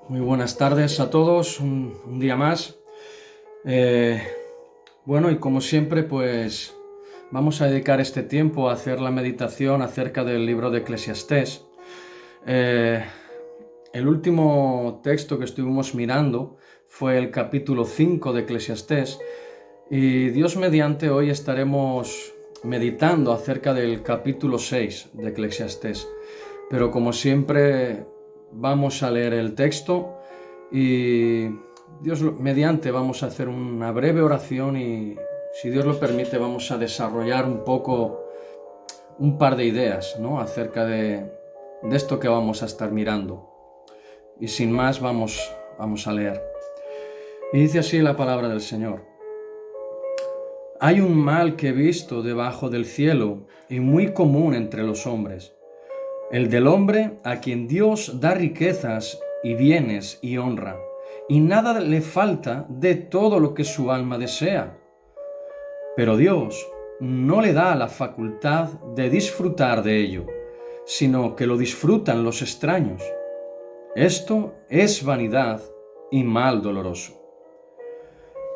Muy buenas tardes a todos, un día más. Eh, bueno, y como siempre, pues vamos a dedicar este tiempo a hacer la meditación acerca del libro de Eclesiastés. Eh, el último texto que estuvimos mirando fue el capítulo 5 de Eclesiastés y Dios mediante hoy estaremos meditando acerca del capítulo 6 de Eclesiastés. Pero como siempre vamos a leer el texto y Dios mediante vamos a hacer una breve oración y si Dios lo permite vamos a desarrollar un poco un par de ideas, ¿no? Acerca de esto que vamos a estar mirando. Y sin más vamos a leer. Y dice así la palabra del Señor. Hay un mal que he visto debajo del cielo y muy común entre los hombres, el del hombre a quien Dios da riquezas y bienes y honra, y nada le falta de todo lo que su alma desea. Pero Dios no le da la facultad de disfrutar de ello, sino que lo disfrutan los extraños. Esto es vanidad y mal doloroso.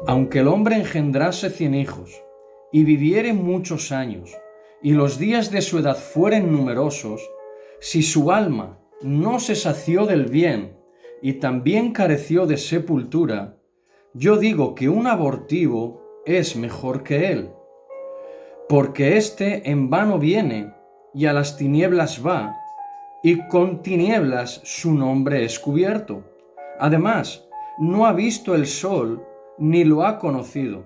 Aunque el hombre engendrase 100 hijos y viviere muchos años, y los días de su edad fueren numerosos, si su alma no se sació del bien y también careció de sepultura, yo digo que un abortivo es mejor que él, porque éste en vano viene y a las tinieblas va, y con tinieblas su nombre es cubierto. Además, no ha visto el sol ni lo ha conocido.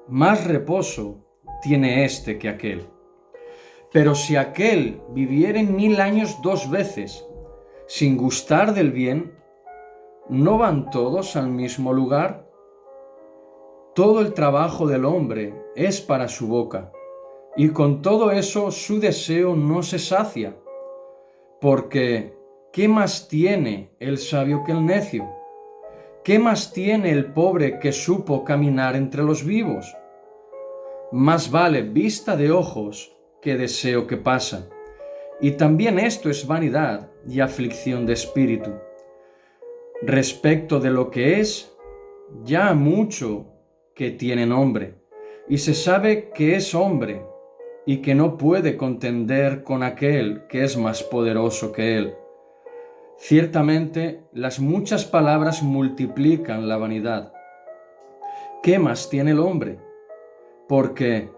Más reposo tiene éste que aquel. Pero si aquel viviere 1000 años 2 veces, sin gustar del bien, ¿no van todos al mismo lugar? Todo el trabajo del hombre es para su boca, y con todo eso su deseo no se sacia. Porque, ¿qué más tiene el sabio que el necio? ¿Qué más tiene el pobre que supo caminar entre los vivos? Más vale vista de ojos que deseo que pasa. Y también esto es vanidad y aflicción de espíritu. Respecto de lo que es, ya mucho que tiene nombre, y se sabe que es hombre, y que no puede contender con aquel que es más poderoso que él. Ciertamente, las muchas palabras multiplican la vanidad. ¿Qué más tiene el hombre? Porque,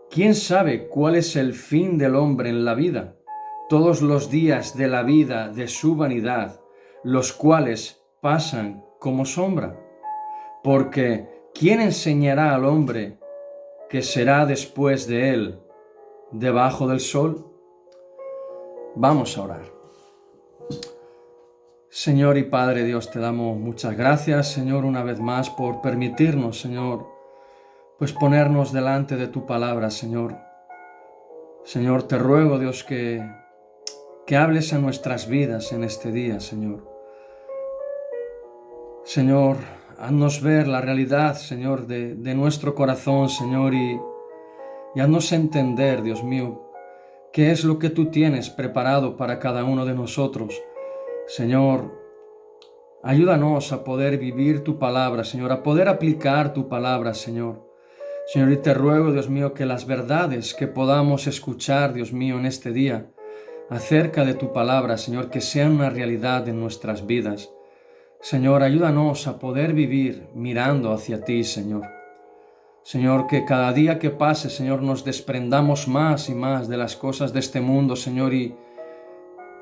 ¿quién sabe cuál es el fin del hombre en la vida? Todos los días de la vida de su vanidad, los cuales pasan como sombra. Porque, ¿quién enseñará al hombre que será después de él debajo del sol? Vamos a orar. Señor y Padre Dios, te damos muchas gracias, Señor, una vez más por permitirnos, Señor, pues ponernos delante de tu palabra, Señor. Señor, te ruego, Dios, que hables a nuestras vidas en este día, Señor. Señor, haznos ver la realidad, Señor, de nuestro corazón, Señor, y haznos entender, Dios mío, qué es lo que tú tienes preparado para cada uno de nosotros. Señor, ayúdanos a poder vivir tu palabra, Señor, a poder aplicar tu palabra, Señor. Señor, y te ruego, Dios mío, que las verdades que podamos escuchar, Dios mío, en este día, acerca de tu palabra, Señor, que sean una realidad en nuestras vidas. Señor, ayúdanos a poder vivir mirando hacia ti, Señor. Señor, que cada día que pase, Señor, nos desprendamos más y más de las cosas de este mundo, Señor, y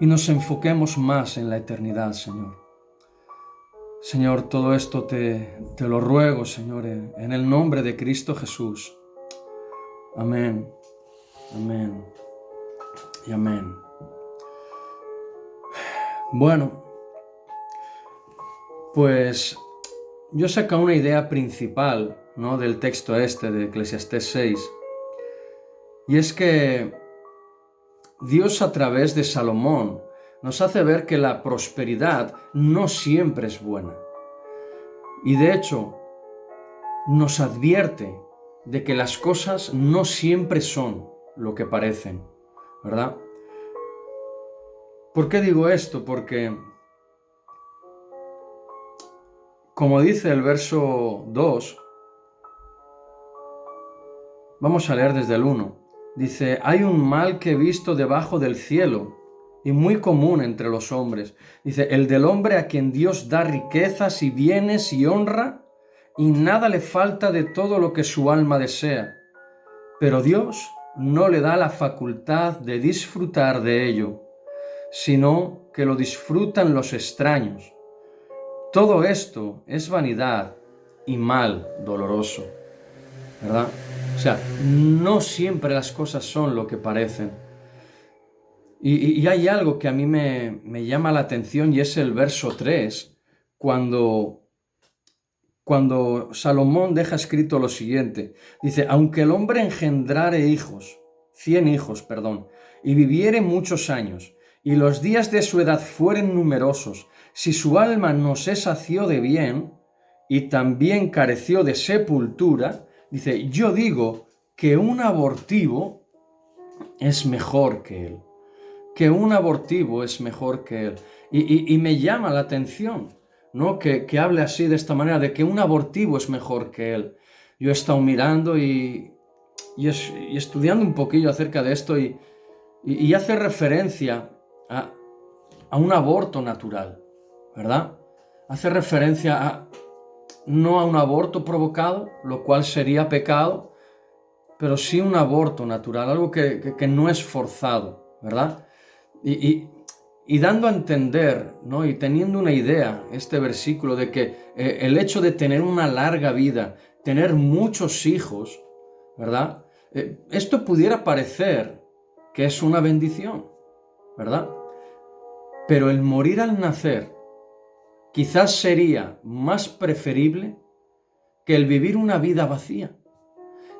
nos enfoquemos más en la eternidad, Señor. Señor, todo esto te lo ruego, Señor, en el nombre de Cristo Jesús. Amén, amén y amén. Bueno, pues yo saco una idea principal, ¿no?, del texto este de Eclesiastés 6, y es que Dios a través de Salomón nos hace ver que la prosperidad no siempre es buena. Y de hecho, nos advierte de que las cosas no siempre son lo que parecen, ¿verdad? ¿Por qué digo esto? Porque Como dice el verso 2, vamos a leer desde el 1. Dice, hay un mal que he visto debajo del cielo y muy común entre los hombres. Dice, el del hombre a quien Dios da riquezas y bienes y honra y nada le falta de todo lo que su alma desea. Pero Dios no le da la facultad de disfrutar de ello, sino que lo disfrutan los extraños. Todo esto es vanidad y mal doloroso, ¿verdad? O sea, no siempre las cosas son lo que parecen. Y hay algo que a mí me llama la atención y es el verso 3, cuando Salomón deja escrito lo siguiente. Dice, aunque el hombre engendrare 100 hijos, y viviere muchos años, y los días de su edad fueren numerosos, si su alma no se sació de bien, y también careció de sepultura, dice, yo digo que un abortivo es mejor que él. Que un abortivo es mejor que él. Y me llama la atención, ¿no? Que hable así de esta manera, de que un abortivo es mejor que él. Yo he estado mirando y estudiando un poquillo acerca de esto y hace referencia a un aborto natural, ¿verdad? Hace referencia no a un aborto provocado, lo cual sería pecado, pero sí un aborto natural, algo que no es forzado, ¿verdad? Y dando a entender, ¿no? Y teniendo una idea, este versículo, de que el hecho de tener una larga vida, tener muchos hijos, ¿verdad? Esto pudiera parecer que es una bendición, ¿verdad? Pero el morir al nacer quizás sería más preferible que el vivir una vida vacía,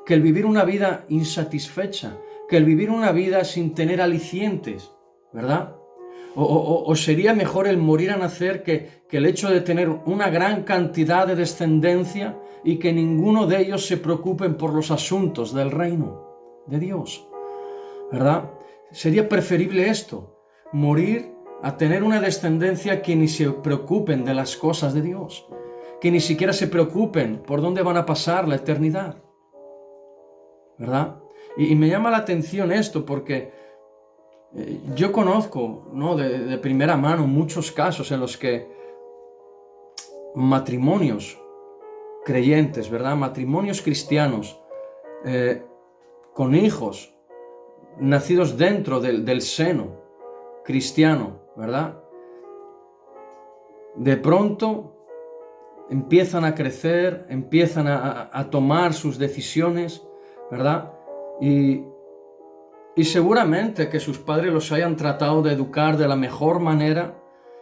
que el vivir una vida insatisfecha, que el vivir una vida sin tener alicientes, ¿verdad? O sería mejor el morir a nacer que el hecho de tener una gran cantidad de descendencia y que ninguno de ellos se preocupen por los asuntos del reino de Dios, ¿verdad? Sería preferible esto, morir a tener una descendencia que ni se preocupen de las cosas de Dios, que ni siquiera se preocupen por dónde van a pasar la eternidad, ¿verdad? Y me llama la atención esto porque yo conozco, ¿no? de primera mano muchos casos en los que matrimonios creyentes, ¿verdad? Matrimonios cristianos con hijos nacidos dentro del seno cristiano, ¿verdad? De pronto empiezan a crecer, empiezan a tomar sus decisiones, ¿verdad? Y seguramente que sus padres los hayan tratado de educar de la mejor manera,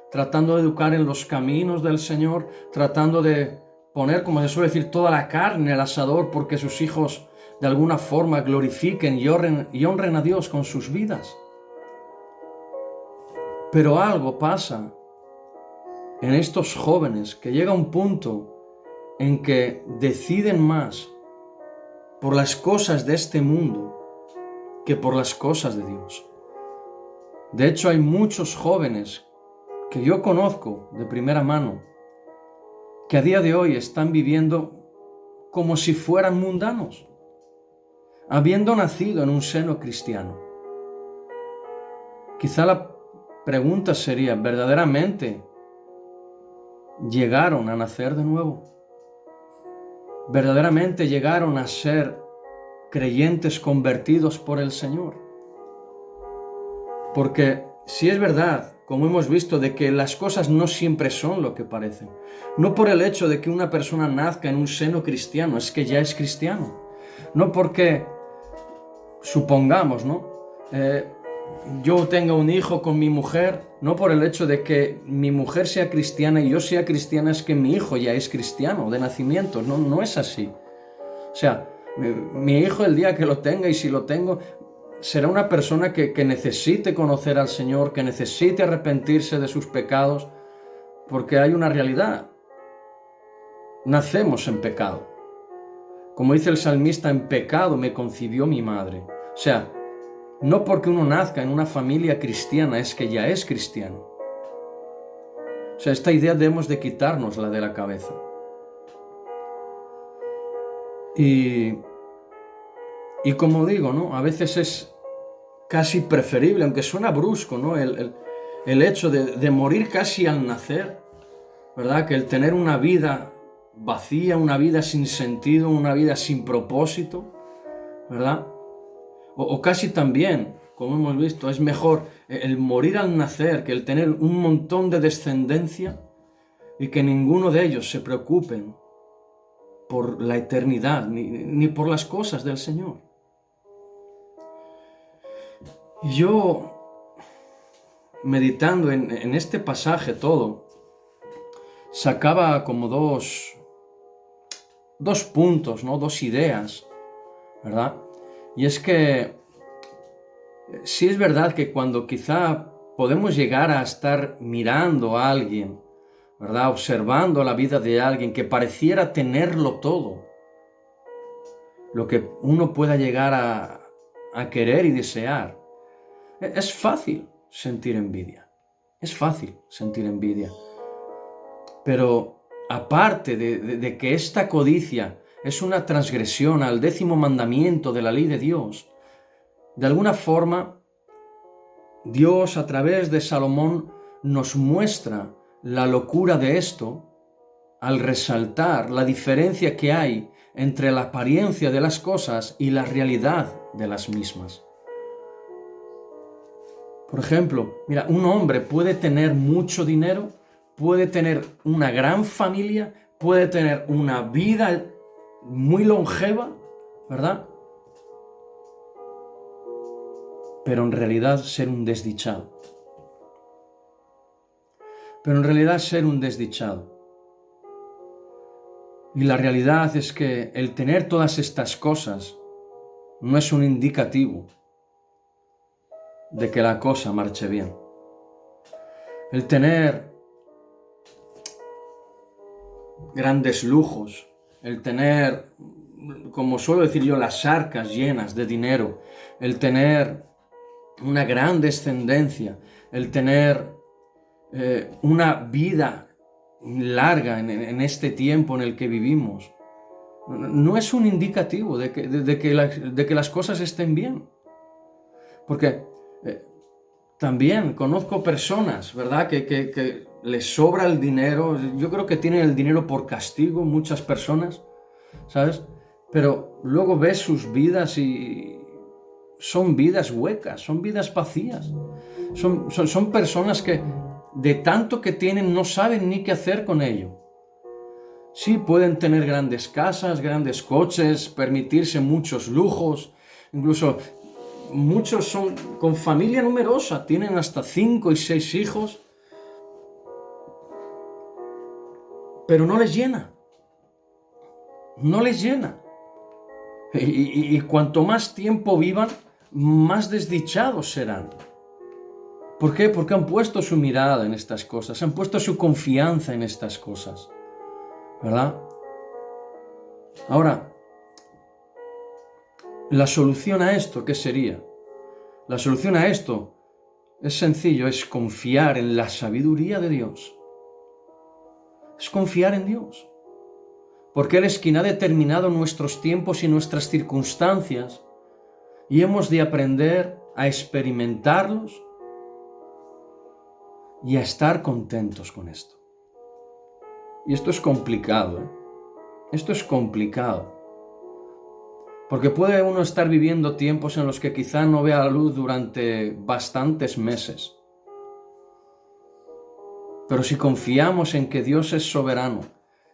tratando de educar en los caminos del Señor, tratando de poner, como se suele decir, toda la carne al asador porque sus hijos de alguna forma glorifiquen y honren a Dios con sus vidas. Pero algo pasa en estos jóvenes que llega un punto en que deciden más por las cosas de este mundo que por las cosas de Dios. De hecho, hay muchos jóvenes que yo conozco de primera mano que a día de hoy están viviendo como si fueran mundanos, habiendo nacido en un seno cristiano. Quizá la pregunta sería, ¿verdaderamente llegaron a nacer de nuevo? ¿Verdaderamente llegaron a ser creyentes convertidos por el Señor? Porque si es verdad, como hemos visto, de que las cosas no siempre son lo que parecen, no por el hecho de que una persona nazca en un seno cristiano es que ya es cristiano, no porque, supongamos, ¿no? Yo tenga un hijo con mi mujer, no por el hecho de que mi mujer sea cristiana y yo sea cristiana es que mi hijo ya es cristiano de nacimiento, no es así. O sea, mi hijo el día que lo tenga, y si lo tengo, será una persona que necesite conocer al Señor, que necesite arrepentirse de sus pecados, porque hay una realidad. Nacemos en pecado. Como dice el salmista, en pecado me concibió mi madre. O sea, no porque uno nazca en una familia cristiana es que ya es cristiano. sea, esta idea debemos de quitárnosla de la cabeza. Y como digo, ¿no? A veces es casi preferible, aunque suena brusco, ¿no? El hecho de morir casi al nacer, ¿verdad? Que el tener una vida vacía, una vida sin sentido, una vida sin propósito, ¿verdad? O casi también, como hemos visto, es mejor el morir al nacer que el tener un montón de descendencia y que ninguno de ellos se preocupen por la eternidad ni por las cosas del Señor. Y yo, meditando en este pasaje todo, sacaba como dos puntos, ¿no? Dos ideas, ¿verdad? Y es que sí es verdad que cuando quizá podemos llegar a estar mirando a alguien, ¿verdad? Observando la vida de alguien que pareciera tenerlo todo, lo que uno pueda llegar a querer y desear, es fácil sentir envidia. Es fácil sentir envidia. Pero aparte de que esta codicia es una transgresión al 10º mandamiento de la ley de Dios, de alguna forma, Dios a través de Salomón nos muestra la locura de esto al resaltar la diferencia que hay entre la apariencia de las cosas y la realidad de las mismas. Por ejemplo, mira, un hombre puede tener mucho dinero, puede tener una gran familia, puede tener una vida muy longeva, ¿verdad? Pero en realidad ser un desdichado. Y la realidad es que el tener todas estas cosas no es un indicativo de que la cosa marche bien. El tener grandes lujos, el tener, como suelo decir yo, las arcas llenas de dinero, el tener una gran descendencia, el tener una vida larga en este tiempo en el que vivimos, no es un indicativo de que las cosas estén bien. Porque también conozco personas, ¿verdad?, que les sobra el dinero. Yo creo que tienen el dinero por castigo, muchas personas, ¿sabes? Pero luego ves sus vidas y son vidas huecas, son vidas vacías. Son personas que de tanto que tienen no saben ni qué hacer con ello. Sí, pueden tener grandes casas, grandes coches, permitirse muchos lujos, incluso muchos son con familia numerosa, tienen hasta 5 y 6 hijos, pero no les llena. No les llena. Y cuanto más tiempo vivan, más desdichados serán. ¿Por qué? Porque han puesto su mirada en estas cosas, han puesto su confianza en estas cosas, ¿verdad? Ahora, la solución a esto, ¿qué sería? La solución a esto es sencillo, es confiar en la sabiduría de Dios. Es confiar en Dios. Porque Él es quien ha determinado nuestros tiempos y nuestras circunstancias y hemos de aprender a experimentarlos y a estar contentos con esto. Y esto es complicado, ¿eh? Esto es complicado. Porque puede uno estar viviendo tiempos en los que quizá no vea la luz durante bastantes meses. Pero si confiamos en que Dios es soberano,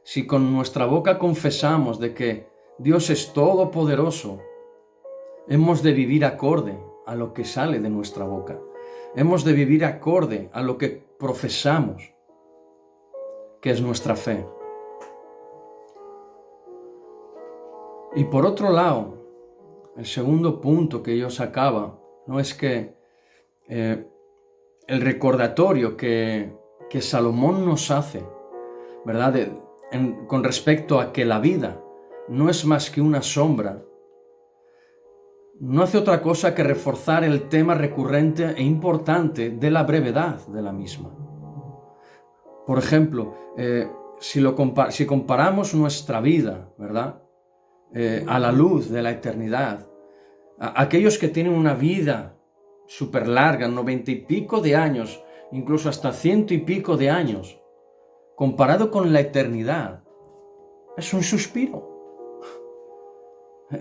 si con nuestra boca confesamos de que Dios es todopoderoso, hemos de vivir acorde a lo que sale de nuestra boca. Hemos de vivir acorde a lo que profesamos, que es nuestra fe. Y por otro lado, el segundo punto que yo sacaba, ¿no?, es que el recordatorio que Salomón nos hace, ¿verdad?, con respecto a que la vida no es más que una sombra, no hace otra cosa que reforzar el tema recurrente e importante de la brevedad de la misma. Por ejemplo, si comparamos nuestra vida, ¿verdad? A la luz de la eternidad, aquellos que tienen una vida súper larga, 90 y pico de años, incluso hasta 100 y pico de años, comparado con la eternidad, es un suspiro.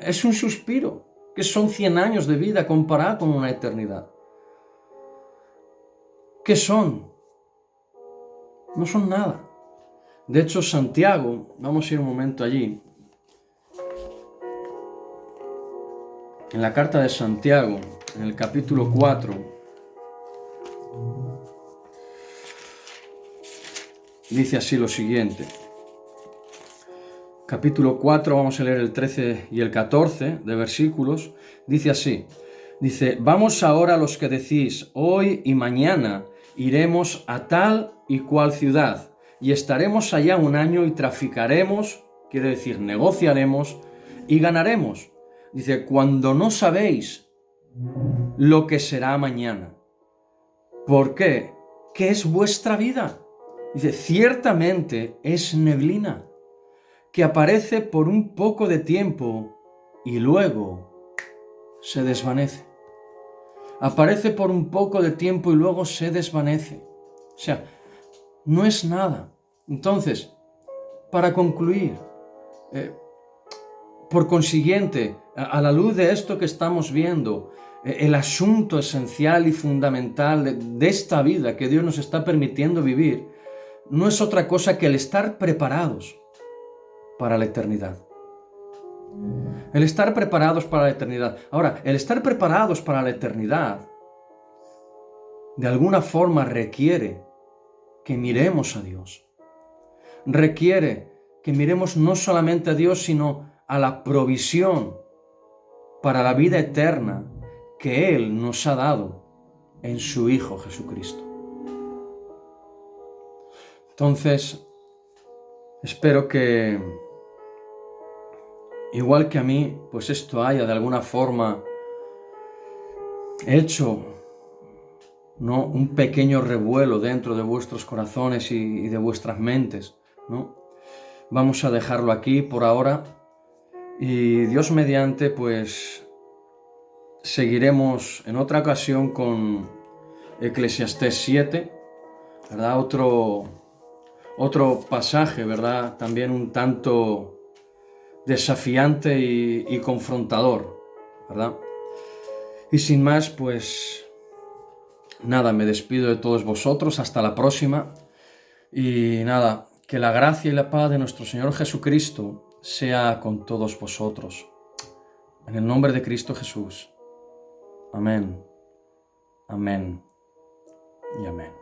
Es un suspiro, que son 100 años de vida comparado con una eternidad. ¿Qué son? No son nada. De hecho, Santiago, vamos a ir un momento allí, en la carta de Santiago, en el capítulo 4, dice así lo siguiente. Capítulo 4, vamos a leer el 13 y el 14 de versículos, dice así, dice, vamos ahora los que decís, hoy y mañana iremos a tal y cual ciudad, y estaremos allá un año y traficaremos, quiere decir, negociaremos y ganaremos. Dice, cuando no sabéis lo que será mañana. ¿Por qué? ¿Qué es vuestra vida? Dice, ciertamente es neblina, que aparece por un poco de tiempo y luego se desvanece. Aparece por un poco de tiempo y luego se desvanece. O sea, no es nada. Entonces, para concluir, por consiguiente, a la luz de esto que estamos viendo, el asunto esencial y fundamental de esta vida que Dios nos está permitiendo vivir, no es otra cosa que el estar preparados para la eternidad. El estar preparados para la eternidad. Ahora, el estar preparados para la eternidad, de alguna forma requiere que miremos a Dios. Requiere que miremos no solamente a Dios, sino a la provisión para la vida eterna que Él nos ha dado en su Hijo Jesucristo. Entonces, espero que, igual que a mí, pues esto haya de alguna forma hecho, ¿no?, un pequeño revuelo dentro de vuestros corazones y de vuestras mentes, ¿no? Vamos a dejarlo aquí por ahora y Dios mediante, pues seguiremos en otra ocasión con Eclesiastés 7, ¿verdad? Otro pasaje, ¿verdad? También un tanto desafiante y confrontador, ¿verdad? Y sin más, pues nada, me despido de todos vosotros, hasta la próxima. Y nada, que la gracia y la paz de nuestro Señor Jesucristo sea con todos vosotros. En el nombre de Cristo Jesús. Amén. Amén. Y amén.